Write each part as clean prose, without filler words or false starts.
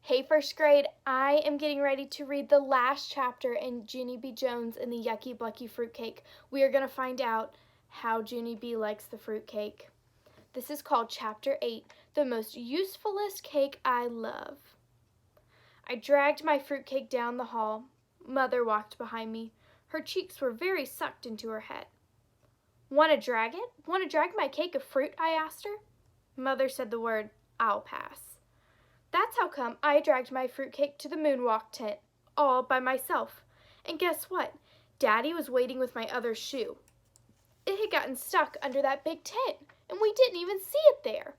Hey, first grade, I am getting ready to read the last chapter in Junie B. Jones and the Yucky Blucky Fruitcake. We are going to find out how Junie B. likes the fruitcake. This is called Chapter 8, The Most Usefulest Cake I Love. I dragged my fruitcake down the hall. Mother walked behind me. Her cheeks were very sucked into her head. Want to drag it? Want to drag my cake of fruit? I asked her. Mother said the word, I'll pass. That's how come I dragged my fruitcake to the moonwalk tent, all by myself. And guess what? Daddy was waiting with my other shoe. It had gotten stuck under that big tent, and we didn't even see it there.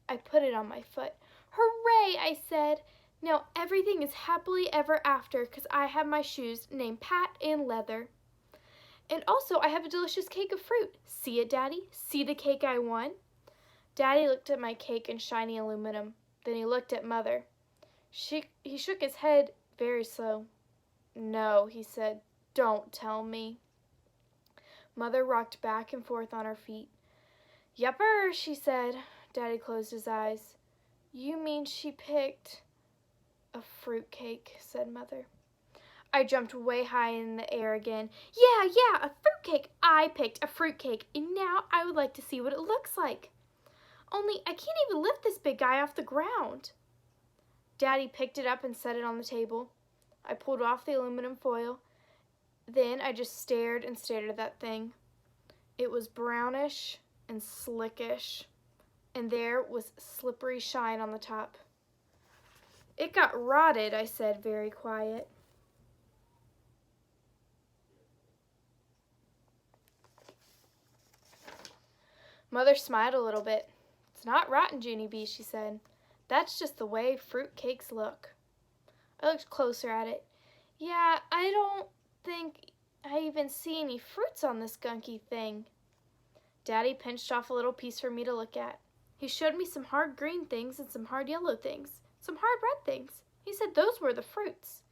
I put it on my foot. Hooray, I said. Now everything is happily ever after because I have my shoes named Pat and Leather. And also I have a delicious cake of fruit. See it, Daddy? See the cake I won? Daddy looked at my cake in shiny aluminum. Then he looked at Mother. He shook his head very slow. No, he said, don't tell me. Mother rocked back and forth on her feet. Yupper, she said. Daddy closed his eyes. You mean she picked a fruitcake, said Mother. I jumped way high in the air again. Yeah, a fruitcake. I picked a fruitcake, and now I would like to see what it looks like. Only I can't even lift this big guy off the ground. Daddy picked it up and set it on the table. I pulled off the aluminum foil. Then I just stared and stared at that thing. It was brownish and slickish, and there was slippery shine on the top. It got rotted, I said, very quiet. Mother smiled a little bit. It's not rotten, Junie B, she said. That's just the way fruit cakes look. I looked closer at it. Yeah, I don't think I even see any fruits on this gunky thing. Daddy pinched off a little piece for me to look at. He showed me some hard green things and some hard yellow things, some hard red things. He said those were the fruits.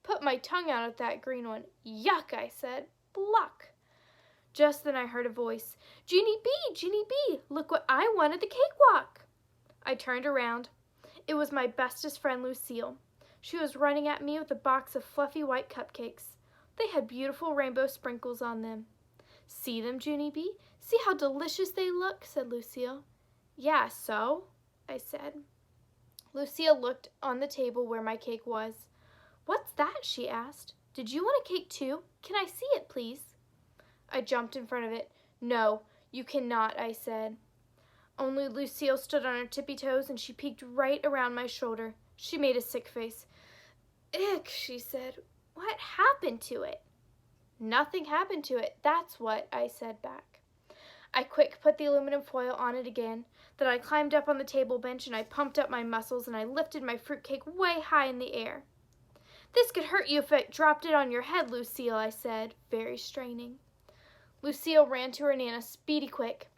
Put my tongue out at that green one. Yuck, I said. Bluck. Just then I heard a voice. Junie B, look what I won at the cakewalk. I turned around. It was my bestest friend Lucille. She was running at me with a box of fluffy white cupcakes. They had beautiful rainbow sprinkles on them. See them, Junie B? See how delicious they look, said Lucille. Yeah, so? I said. Lucille looked on the table where my cake was. What's that? She asked. Did you want a cake too? Can I see it, please? I jumped in front of it. No, you cannot, I said. Only Lucille stood on her tippy toes and she peeked right around my shoulder. She made a sick face. Ick, she said. What happened to it? Nothing happened to it, that's what, I said back. I quick put the aluminum foil on it again. Then I climbed up on the table bench and I pumped up my muscles and I lifted my fruitcake way high in the air. This could hurt you if I dropped it on your head, Lucille, I said, very straining. Lucille ran to her Nana speedy quick.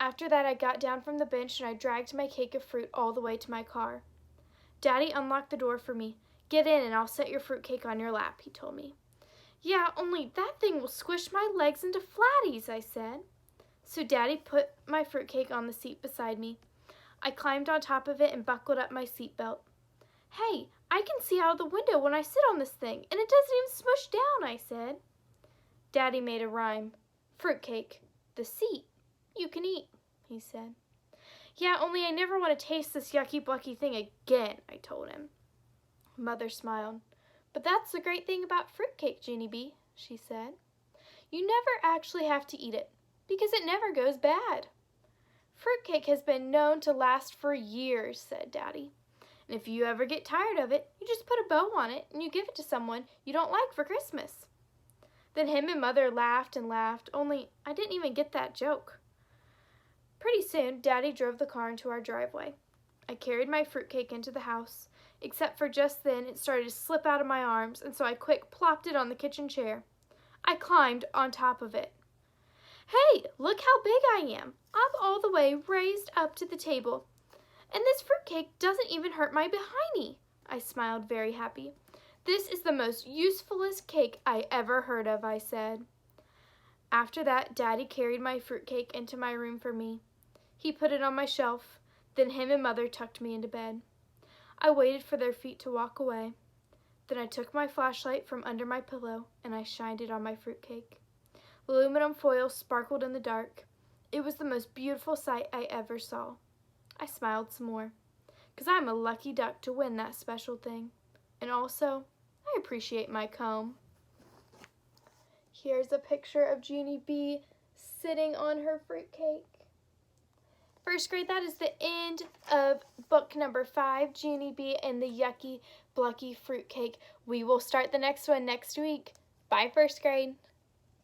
After that, I got down from the bench and I dragged my cake of fruit all the way to my car. Daddy unlocked the door for me. Get in and I'll set your fruitcake on your lap, he told me. Yeah, only that thing will squish my legs into flatties, I said. So Daddy put my fruitcake on the seat beside me. I climbed on top of it and buckled up my seatbelt. Hey, I can see out of the window when I sit on this thing, and it doesn't even smush down, I said. Daddy made a rhyme. Fruitcake, the seat, you can eat, he said. Yeah, only I never want to taste this yucky blucky thing again, I told him. Mother smiled. But that's the great thing about fruitcake, Junie B, she said. You never actually have to eat it, because it never goes bad. Fruitcake has been known to last for years, said Daddy. And if you ever get tired of it, you just put a bow on it and you give it to someone you don't like for Christmas. Then him and Mother laughed and laughed, only I didn't even get that joke. Pretty soon, Daddy drove the car into our driveway. I carried my fruitcake into the house, except for just then it started to slip out of my arms, and so I quick plopped it on the kitchen chair. I climbed on top of it. Hey, look how big I am. I'm all the way raised up to the table. And this fruitcake doesn't even hurt my behindy. I smiled very happy. This is the most usefulest cake I ever heard of, I said. After that, Daddy carried my fruitcake into my room for me. He put it on my shelf. Then him and Mother tucked me into bed. I waited for their feet to walk away. Then I took my flashlight from under my pillow and I shined it on my fruitcake. The aluminum foil sparkled in the dark. It was the most beautiful sight I ever saw. I smiled some more, 'cause I'm a lucky duck to win that special thing. And also, I appreciate my comb. Here's a picture of Junie B sitting on her fruitcake. First grade, that is the end of book number 5, Junie B and the Yucky Blucky Fruitcake. We will start the next one next week. Bye, first grade.